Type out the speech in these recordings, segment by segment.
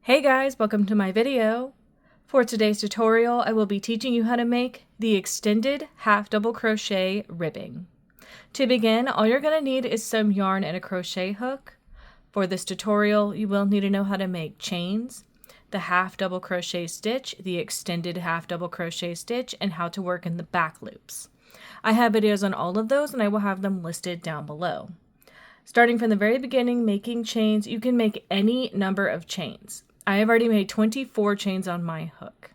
Hey guys, welcome to my video. For today's tutorial, I will be teaching you how to make the extended half double crochet ribbing. To begin, all you're going to need is some yarn and a crochet hook. For this tutorial, you will need to know how to make chains, the half double crochet stitch, the extended half double crochet stitch, and how to work in the back loops. I have videos on all of those and I will have them listed down below. Starting from the very beginning, making chains, you can make any number of chains. I have already made 24 chains on my hook.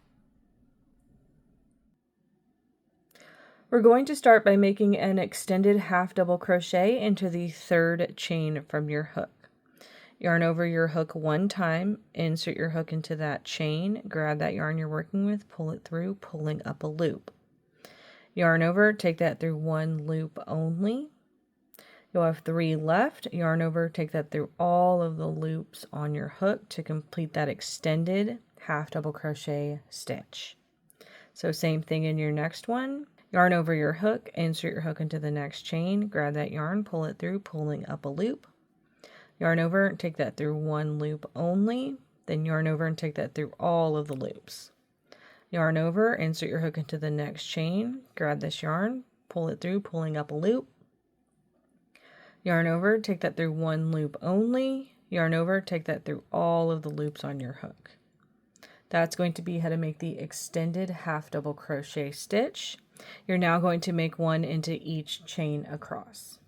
We're going to start by making an extended half double crochet into the third chain from your hook. Yarn over your hook one time, insert your hook into that chain, grab that yarn you're working with, pull it through, pulling up a loop. Yarn over, take that through one loop only. You'll have 3 left. Yarn over, take that through all of the loops on your hook to complete that extended half double crochet stitch. So same thing in your next one. Yarn over your hook, insert your hook into the next chain, grab that yarn, pull it through, pulling up a loop. Yarn over, take that through one loop only. Then yarn over and take that through all of the loops. Yarn over, insert your hook into the next chain, grab this yarn, pull it through, pulling up a loop. Yarn over, take that through one loop only. Yarn over, take that through all of the loops on your hook. That's going to be how to make the extended half double crochet stitch. You're now going to make one into each chain across.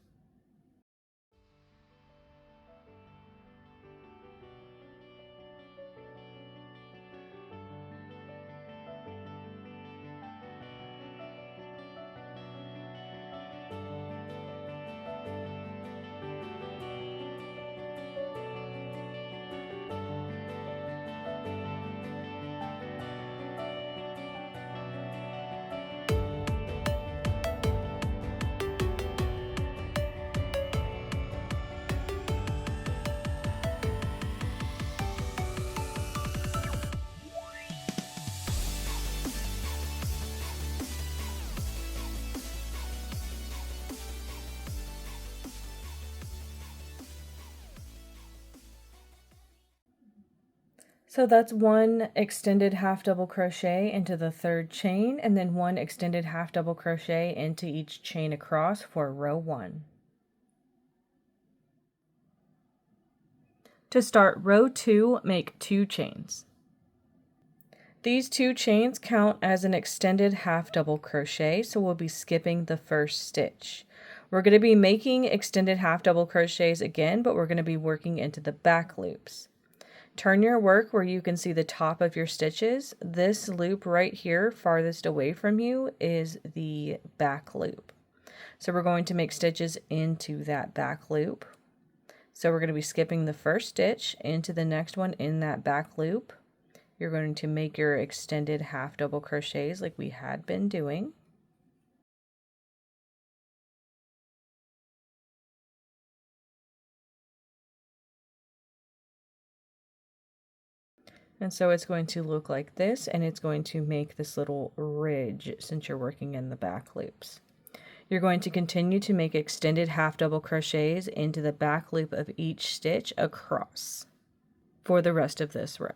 So that's one extended half double crochet into the third chain, and then one extended half double crochet into each chain across for row 1. To start row 2, make 2 chains. These 2 chains count as an extended half double crochet, so we'll be skipping the first stitch. We're going to be making extended half double crochets again, but we're going to be working into the back loops. Turn your work where you can see the top of your stitches. This loop right here, farthest away from you, is the back loop. So we're going to make stitches into that back loop. So we're going to be skipping the first stitch into the next one in that back loop. You're going to make your extended half double crochets like we had been doing. And so it's going to look like this, and it's going to make this little ridge since you're working in the back loops. You're going to continue to make extended half double crochets into the back loop of each stitch across for the rest of this row.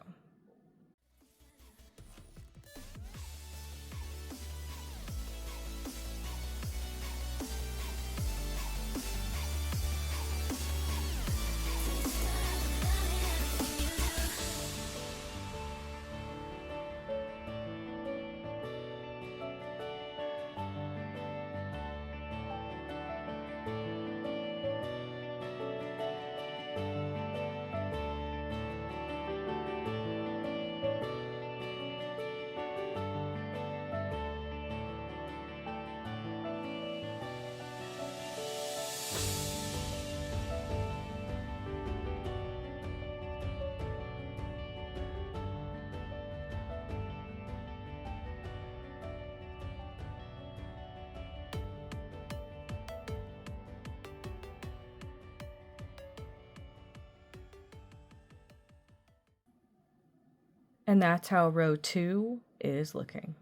And that's how row 2 is looking.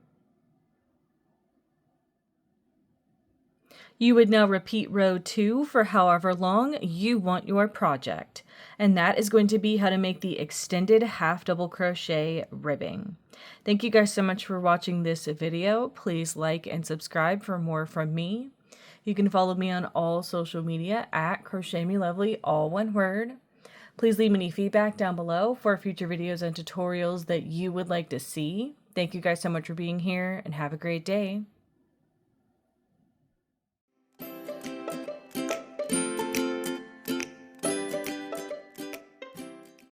You would now repeat row 2 for however long you want your project. And that is going to be how to make the extended half double crochet ribbing. Thank you guys so much for watching this video. Please like and subscribe for more from me. You can follow me on all social media at crochetmelovely, all one word. Please leave me any feedback down below for future videos and tutorials that you would like to see. Thank you guys so much for being here and have a great day.